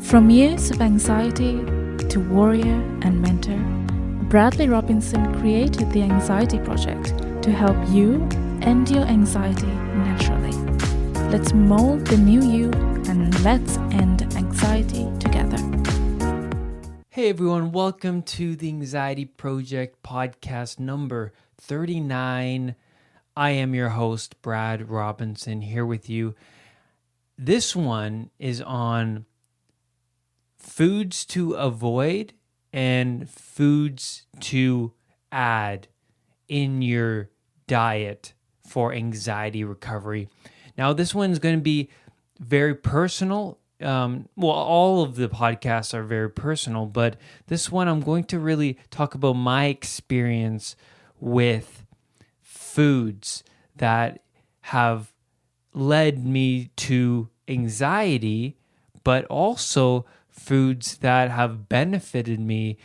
From years of anxiety to warrior and mentor, Bradley Robinson created the Anxiety Project to help you end your anxiety naturally. Let's mold the new you and let's end anxiety together. Hey everyone, welcome to the Anxiety Project podcast number 39. I am your host, Brad Robinson, here with you. This one is on foods to avoid and foods to add in your diet for anxiety recovery. Now, this one's going to be very personal. All of the podcasts are very personal, but this one I'm going to really talk about my experience with foods that have led me to anxiety, but also foods that have benefited me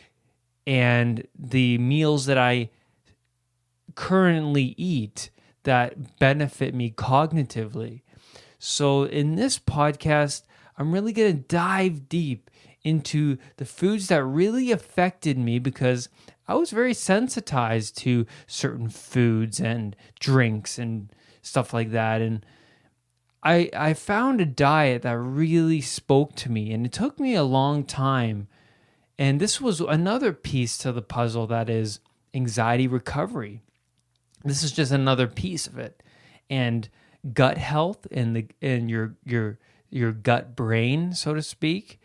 and the meals that I currently eat that benefit me cognitively. So in this podcast, I'm really going to dive deep into the foods that really affected me because I was very sensitized to certain foods and drinks and stuff like that. And I found a diet that really spoke to me, and it took me a long time. And this was another piece to the puzzle that is anxiety recovery. This is just another piece of it. And gut health and your gut brain, so to speak,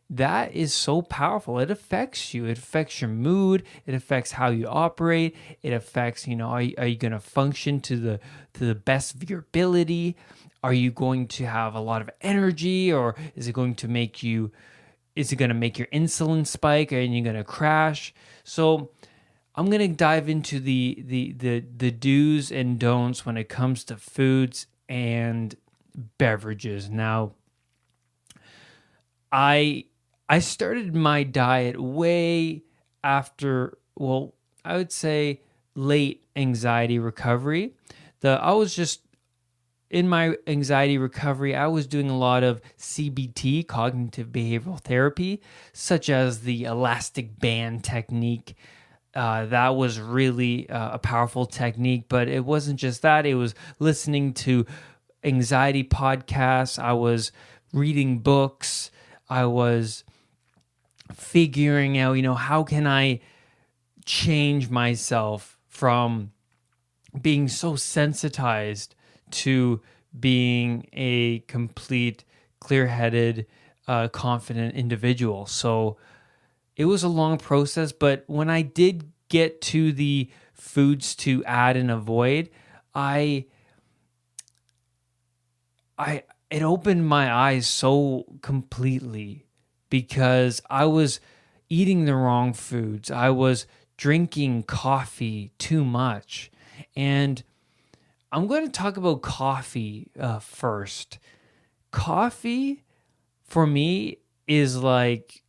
that is so powerful. It affects you. It affects your mood. It affects how you operate. It affects, are you going to function to the best of your ability? Are you going to have a lot of energy, or is it going to make your insulin spike and you're going to crash? So I'm going to dive into the do's and don'ts when it comes to foods and beverages. Now, I started my diet way after, I would say late anxiety recovery. In my anxiety recovery, I was doing a lot of CBT, cognitive behavioral therapy, such as the elastic band technique. That was really a powerful technique, but it wasn't just that. It was listening to anxiety podcasts. I was reading books. I was figuring out, how can I change myself from being so sensitized to being a complete, clear-headed, confident individual. So it was a long process, but when I did get to the foods to add and avoid, it opened my eyes so completely because I was eating the wrong foods. I was drinking coffee too much. And I'm going to talk about coffee first. Coffee, for me, is like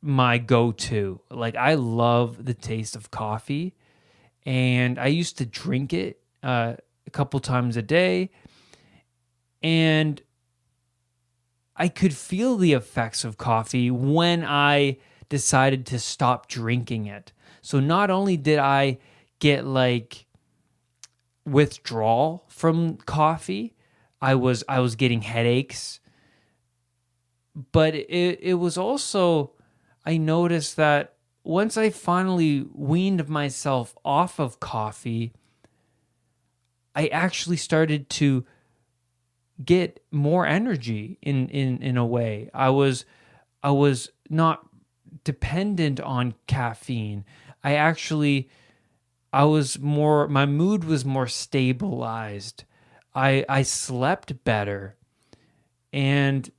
my go-to. Like, I love the taste of coffee, and I used to drink it a couple times a day, and I could feel the effects of coffee when I decided to stop drinking it. So not only did I get like withdrawal from coffee, I was getting headaches, but it was also, I noticed that once I finally weaned myself off of coffee, I actually started to get more energy in a way. I was not dependent on caffeine. My mood was more stabilized. I slept better. And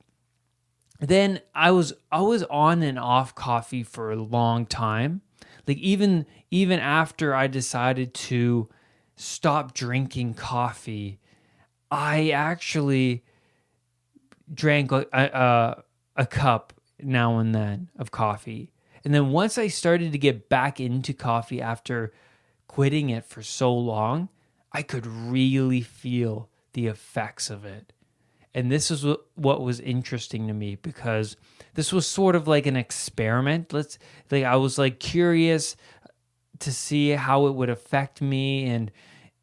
then I was on and off coffee for a long time. Like even after I decided to stop drinking coffee, I actually drank a cup now and then of coffee. And then once I started to get back into coffee after quitting it for so long, I could really feel the effects of it. And this is what was interesting to me, because this was sort of like an experiment. I was like curious to see how it would affect me, and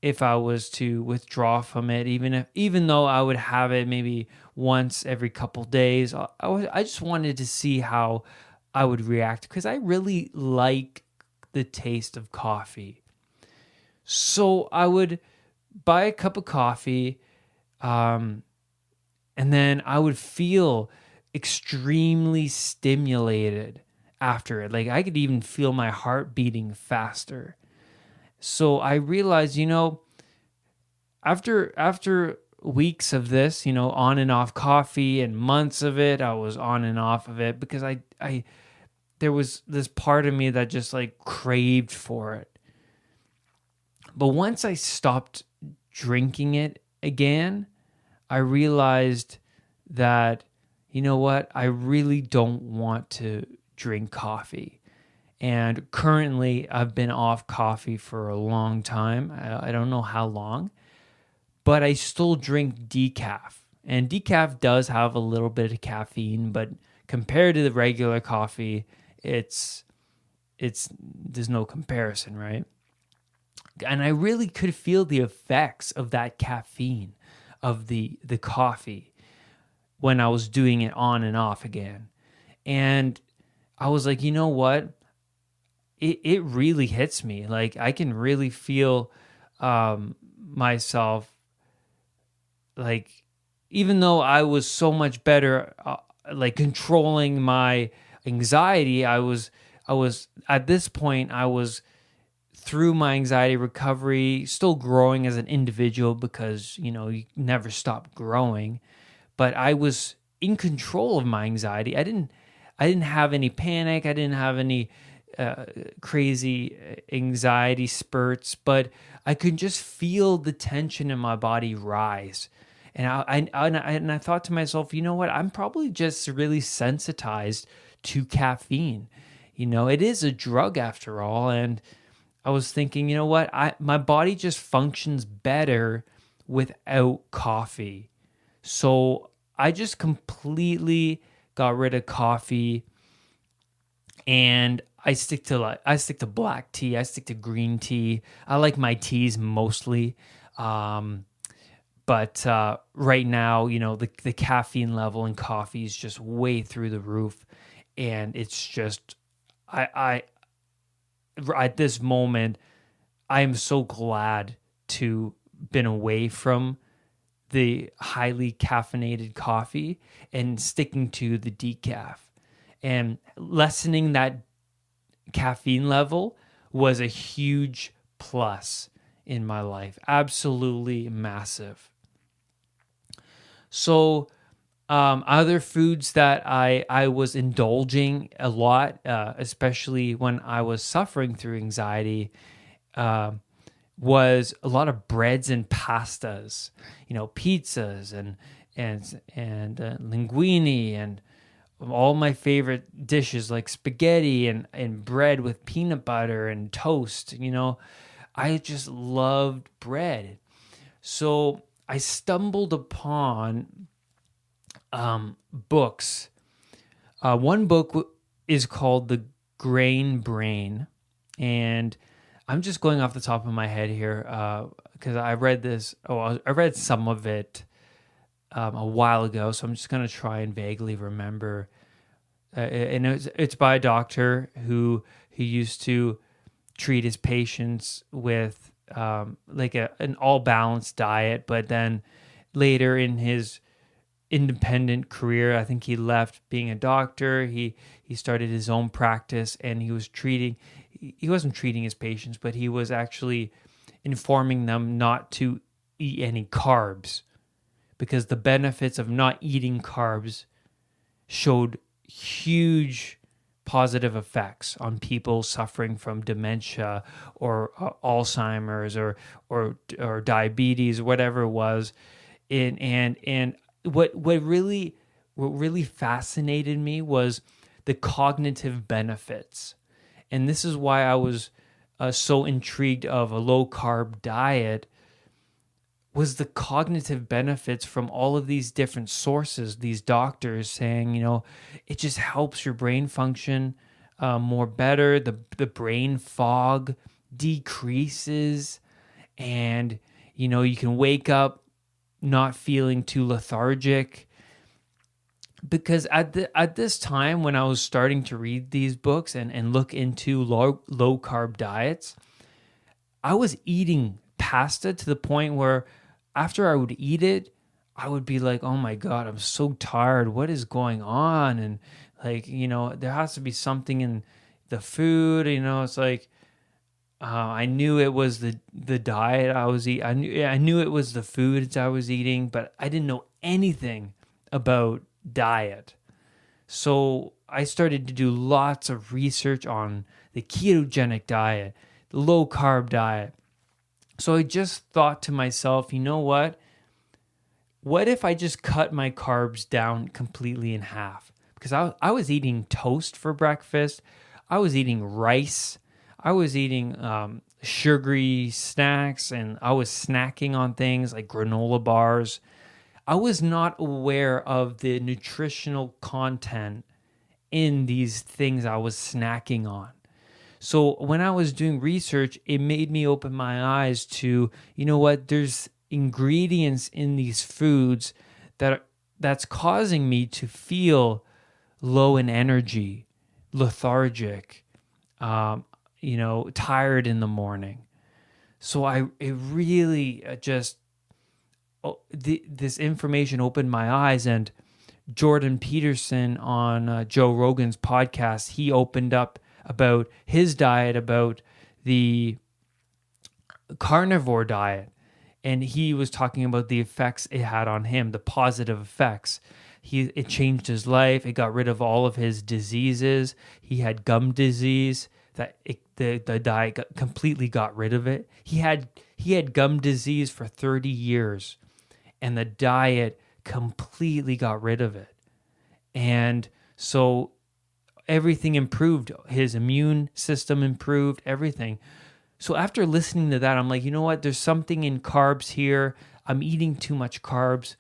if I was to withdraw from it, even though I would have it maybe once every couple days. I just wanted to see how I would react, because I really like the taste of coffee. So I would buy a cup of coffee, and then I would feel extremely stimulated after it. Like I could even feel my heart beating faster. So I realized, after weeks of this, on and off coffee, and months of it, I was on and off of it, because there was this part of me that just like craved for it. But once I stopped drinking it again, I realized that, I really don't want to drink coffee. And currently, I've been off coffee for a long time. I don't know how long, but I still drink decaf. And decaf does have a little bit of caffeine, but compared to the regular coffee, there's no comparison, right? And I really could feel the effects of that caffeine, of the coffee, when I was doing it on and off again. And I was like, you know what? It really hits me. Like I can really feel myself, like, even though I was so much better, like controlling my anxiety, I was at this point, I was through my anxiety recovery, still growing as an individual, because, you never stop growing, but I was in control of my anxiety. I didn't have any panic. I didn't have any crazy anxiety spurts, but I could just feel the tension in my body rise. And I thought to myself, you know what? I'm probably just really sensitized to caffeine. It is a drug after all. And I was thinking, you know what? My body just functions better without coffee. So I just completely got rid of coffee, and I stick to black tea. I stick to green tea. I like my teas mostly. But right now, the caffeine level in coffee is just way through the roof. And it's just, I at this moment, I am so glad to been away from the highly caffeinated coffee and sticking to the decaf. And lessening that caffeine level was a huge plus in my life. Absolutely massive. So other foods that I was indulging a lot, especially when I was suffering through anxiety, was a lot of breads and pastas, pizzas and linguine, and all my favorite dishes like spaghetti and bread with peanut butter and toast. I just loved bread. So I stumbled upon books. One book is called The Grain Brain, and I'm just going off the top of my head here because I read this. I read some of it a while ago, so I'm just going to try and vaguely remember. And it's by a doctor who used to treat his patients with like an all balanced diet, but then later in his independent career, I think he left being a doctor. He started his own practice, and he wasn't treating his patients, but he was actually informing them not to eat any carbs, because the benefits of not eating carbs showed huge positive effects on people suffering from dementia or Alzheimer's or diabetes, whatever it was. And what really fascinated me was the cognitive benefits. And this is why I was so intrigued of a low carb diet, was the cognitive benefits from all of these different sources, these doctors saying, it just helps your brain function more better. The brain fog decreases, and, you can wake up not feeling too lethargic. Because at this time when I was starting to read these books and look into low carb diets, I was eating pasta to the point where after I would eat it, I would be like, oh my God, I'm so tired. What is going on? And there has to be something in the food. It's like, I knew it was the diet I was eating. I knew it was the foods I was eating, but I didn't know anything about diet. So I started to do lots of research on the ketogenic diet, the low carb diet. So I just thought to myself, you know what? What if I just cut my carbs down completely in half? Because I was eating toast for breakfast. I was eating rice. I was eating sugary snacks, and I was snacking on things like granola bars. I was not aware of the nutritional content in these things I was snacking on. So when I was doing research, it made me open my eyes to, there's ingredients in these foods that's causing me to feel low in energy, lethargic, tired in the morning. So it really this information opened my eyes. And Jordan Peterson on Joe Rogan's podcast, he opened up about his diet, about the carnivore diet. And he was talking about the effects it had on him, the positive effects. It changed his life. It got rid of all of his diseases. He had gum disease. The diet completely got rid of it. He had gum disease for 30 years, and the diet completely got rid of it. And so everything improved. His immune system improved, everything. So after listening to that, I'm like, you know what? There's something in carbs here. I'm eating too much carbs.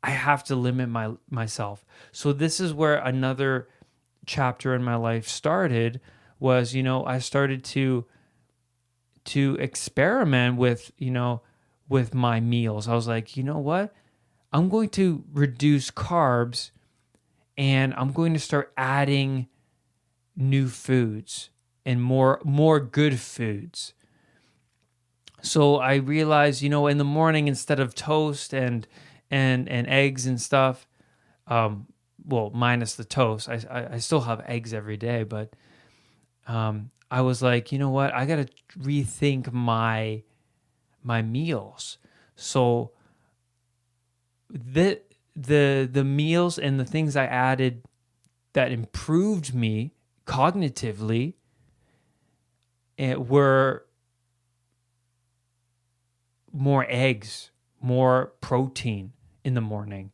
I have to limit myself. So this is where another chapter in my life started. Was, I started to experiment with my meals. I was like, you know what? I'm going to reduce carbs, and I'm going to start adding new foods and more good foods. So I realized, in the morning, instead of toast and eggs and stuff, well, minus the toast, I still have eggs every day, but I was like, you know what? I got to rethink my meals. So the meals and the things I added that improved me cognitively were more eggs, more protein in the morning.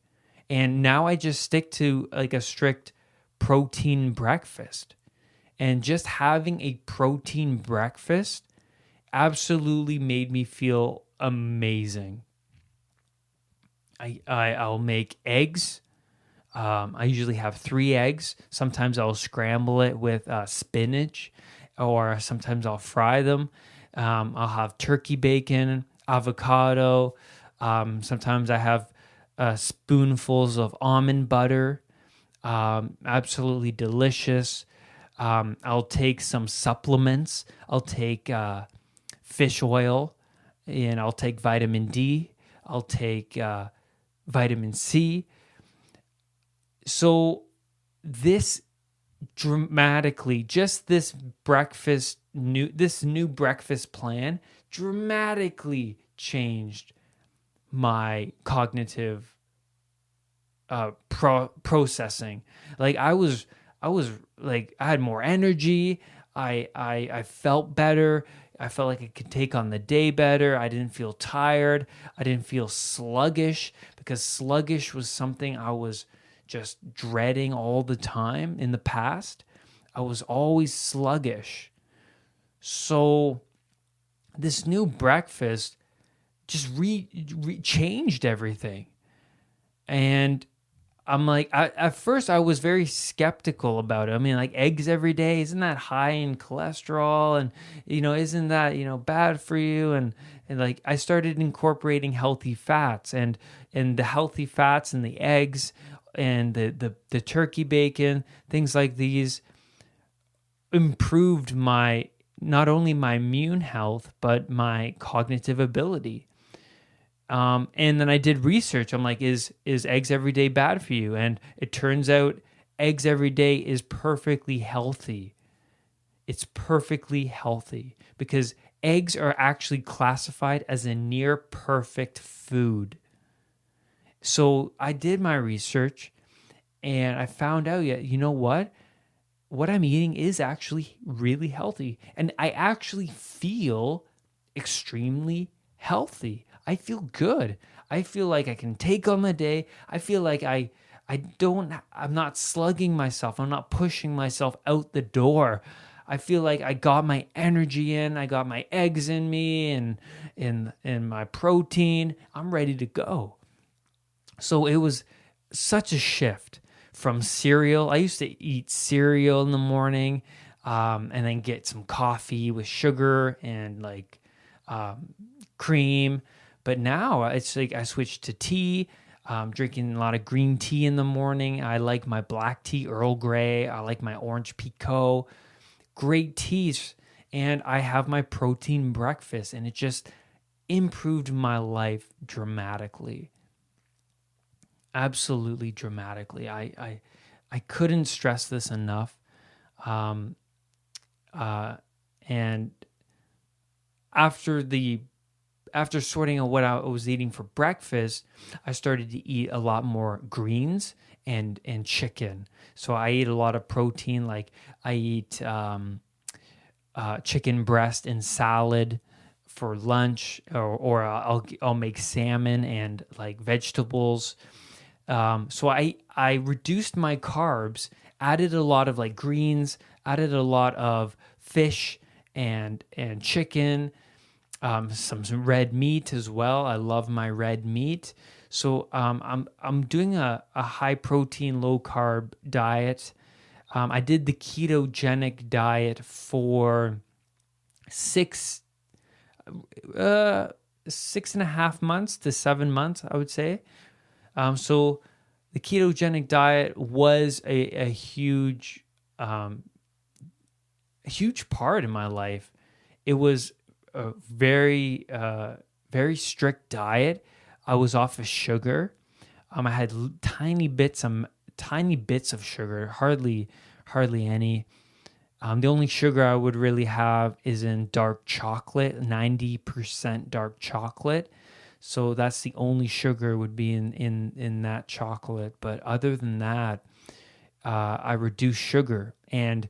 And now I just stick to like a strict protein breakfast. And just having a protein breakfast absolutely made me feel amazing. I'll make eggs. I usually have 3 eggs. Sometimes I'll scramble it with spinach, or sometimes I'll fry them. I'll have turkey bacon, avocado. Sometimes I have spoonfuls of almond butter. Absolutely delicious. I'll take some supplements. I'll take fish oil, and I'll take vitamin D. I'll take vitamin C. So this dramatically, just this new breakfast plan dramatically changed my cognitive processing. Like I was like, I had more energy. I felt better. I felt like I could take on the day better. I didn't feel tired. I didn't feel sluggish, because sluggish was something I was just dreading all the time in the past. I was always sluggish. So this new breakfast just changed everything. And I'm like, at first I was very skeptical about it. I mean, like eggs every day, isn't that high in cholesterol? And, isn't that, bad for you? And like I started incorporating healthy fats and the healthy fats and the eggs and the turkey bacon, things like these improved not only my immune health, but my cognitive ability. And then I did research. I'm like, is eggs every day bad for you? And it turns out eggs every day is perfectly healthy. It's perfectly healthy because eggs are actually classified as a near perfect food. So I did my research and I found out, you know what? What I'm eating is actually really healthy. And I actually feel extremely healthy. I feel good. I feel like I can take on the day. I feel like I'm not slugging myself. I'm not pushing myself out the door. I feel like I got my energy in. I got my eggs in me and my protein. I'm ready to go. So it was such a shift from cereal. I used to eat cereal in the morning and then get some coffee with sugar and like cream. But now it's like I switched to tea, drinking a lot of green tea in the morning. I like my black tea, Earl Grey. I like my orange pekoe. Great teas. And I have my protein breakfast, and it just improved my life dramatically. Absolutely dramatically. I couldn't stress this enough. And after sorting out what I was eating for breakfast, I started to eat a lot more greens and chicken. So I eat a lot of protein. Like I eat chicken breast and salad for lunch, or I'll make salmon and like vegetables. So I reduced my carbs, added a lot of like greens, added a lot of fish and chicken. Some red meat as well. I love my red meat. So I'm doing a high protein, low carb diet. I did the ketogenic diet for 6.5 months to 7 months, I would say. So the ketogenic diet was a huge part in my life. It was a very strict diet. I was off of sugar. I had tiny bits of sugar, hardly any. The only sugar I would really have is in dark chocolate, 90% dark chocolate. So that's the only sugar would be in that chocolate. But other than that, I reduce sugar, and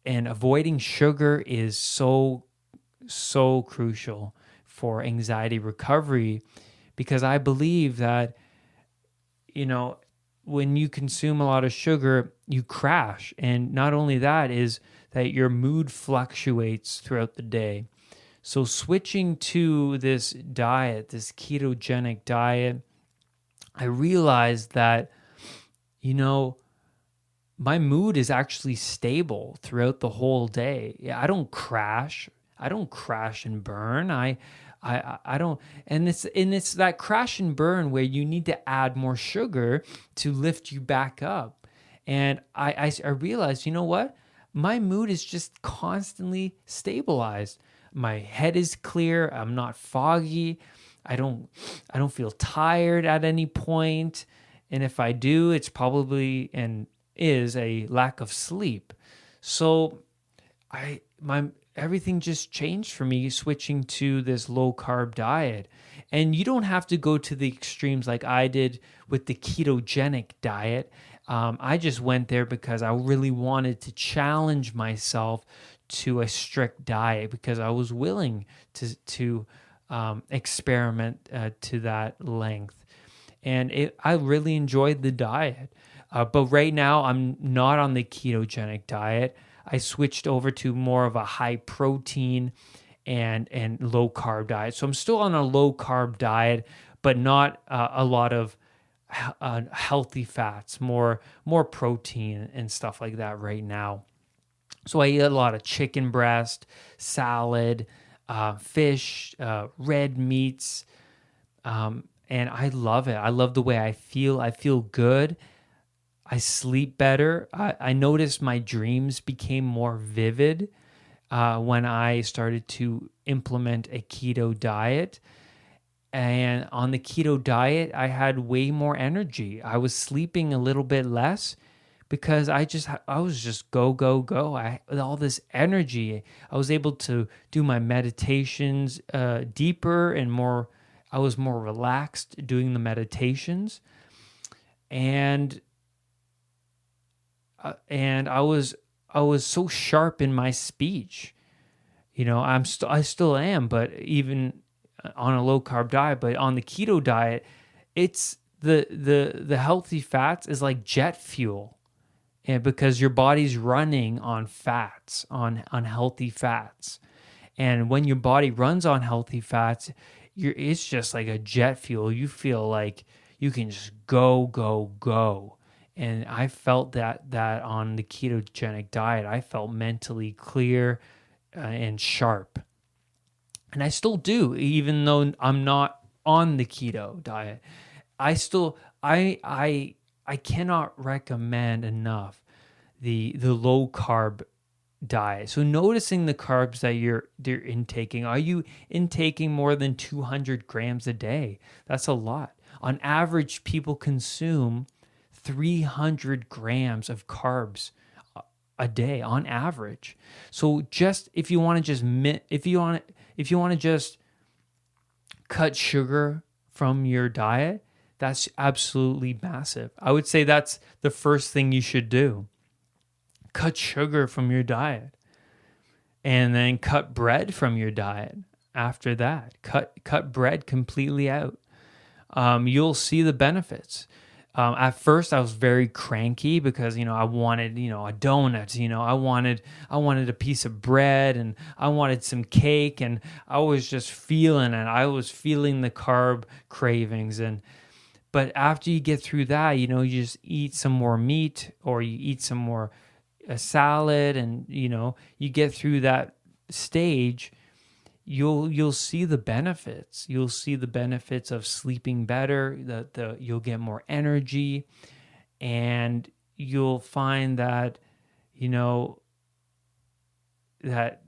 avoiding sugar is so crucial for anxiety recovery, because I believe that, when you consume a lot of sugar, you crash. And not only that, is that your mood fluctuates throughout the day. So switching to this diet, this ketogenic diet, I realized that, my mood is actually stable throughout the whole day. I don't crash. I don't crash and burn. I don't, and it's that crash and burn where you need to add more sugar to lift you back up. And I realized, you know what? My mood is just constantly stabilized. My head is clear. I'm not foggy. I don't feel tired at any point. And if I do, it's probably and is a lack of sleep. So everything just changed for me switching to this low carb diet. And you don't have to go to the extremes like I did with the ketogenic diet. I just went there because I really wanted to challenge myself to a strict diet, because I was willing to experiment to that length. And I really enjoyed the diet. But right now, I'm not on the ketogenic diet. I switched over to more of a high protein and low carb diet. So I'm still on a low carb diet, but not a lot of healthy fats, more protein and stuff like that right now. So I eat a lot of chicken breast, salad, fish, red meats, and I love it. I love the way I feel. I feel good. I sleep better. I noticed my dreams became more vivid when I started to implement a keto diet. And on the keto diet, I had way more energy. I was sleeping a little bit less because I was just go, go, go. With all this energy, I was able to do my meditations deeper and more. I was more relaxed doing the meditations, and I was so sharp in my speech. I still am, but even on a low carb diet, but on the keto diet, it's the healthy fats is like jet fuel. And because your body's running on fats, on healthy fats. And when your body runs on healthy fats, it's just like a jet fuel. You feel like you can just go, go, go. And I felt that on the ketogenic diet. I felt mentally clear and sharp. And I still do, even though I'm not on the keto diet. I still, I cannot recommend enough the low carb diet. So noticing the carbs that you're intaking. Are you intaking more than 200 grams a day? That's a lot. On average, people consume 300 grams of carbs a day on average. So just if you want to just cut sugar from your diet, that's absolutely massive. I would say that's the first thing you should do. Cut sugar from your diet. And then cut bread from your diet after that. Cut bread completely out. You'll see the benefits. At first I was very cranky because, I wanted, a donut, I wanted a piece of bread and I wanted some cake, and I was just feeling it. I was feeling the carb cravings. But after you get through that, you just eat some more meat, or you eat some more a salad, and, you get through that stage, you'll see the benefits. You'll see the benefits of sleeping better, you'll get more energy, and you'll find that, that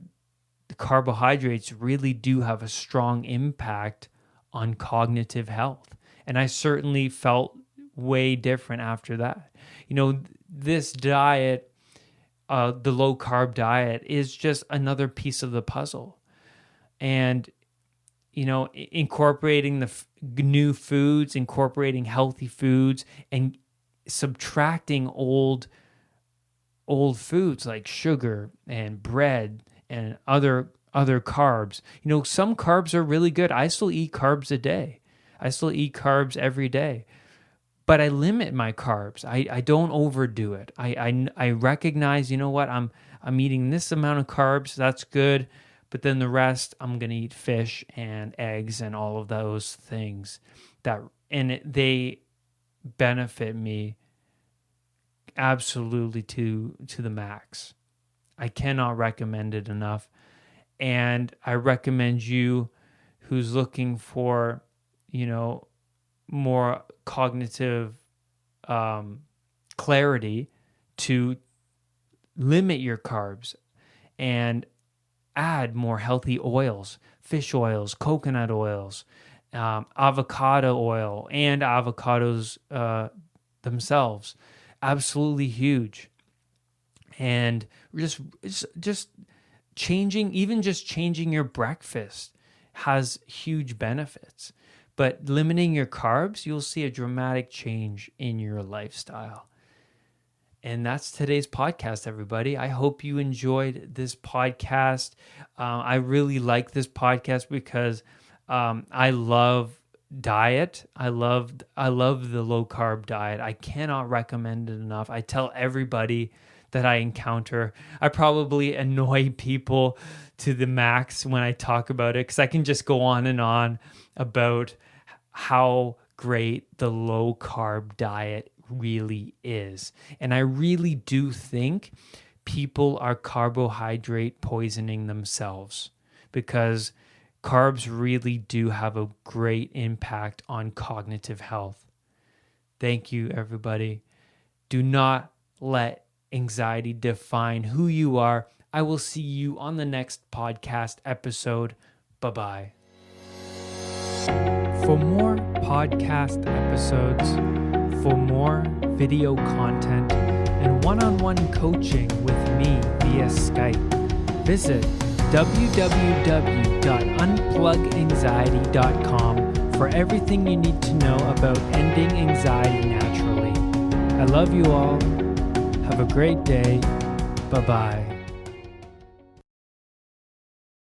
the carbohydrates really do have a strong impact on cognitive health. And I certainly felt way different after that. This diet, the low carb diet, is just another piece of the puzzle. And, incorporating the new foods, incorporating healthy foods, and subtracting old foods like sugar and bread and other carbs. Some carbs are really good. I still eat carbs a day. I still eat carbs every day. But I limit my carbs. I don't overdo it. I recognize, what, I'm eating this amount of carbs, that's good. But then the rest, I'm going to eat fish and eggs and all of those things they benefit me absolutely to the max. I cannot recommend it enough. And I recommend you who's looking for, more cognitive clarity to limit your carbs and add more healthy oils, fish oils, coconut oils, avocado oil, and avocados themselves. Absolutely huge. And just changing your breakfast has huge benefits. But limiting your carbs, you'll see a dramatic change in your lifestyle. And that's today's podcast, everybody. I hope you enjoyed this podcast. I really like this podcast because I love diet. I love the low carb diet. I cannot recommend it enough. I tell everybody that I encounter. I probably annoy people to the max when I talk about it, because I can just go on and on about how great the low carb diet really is. And I really do think people are carbohydrate poisoning themselves, because carbs really do have a great impact on cognitive health. Thank you, everybody. Do not let anxiety define who you are. I will see you on the next podcast episode. Bye-bye. For more podcast episodes, for more video content, and one-on-one coaching with me via Skype, visit www.unpluganxiety.com for everything you need to know about ending anxiety naturally. I love you all. Have a great day. Bye-bye.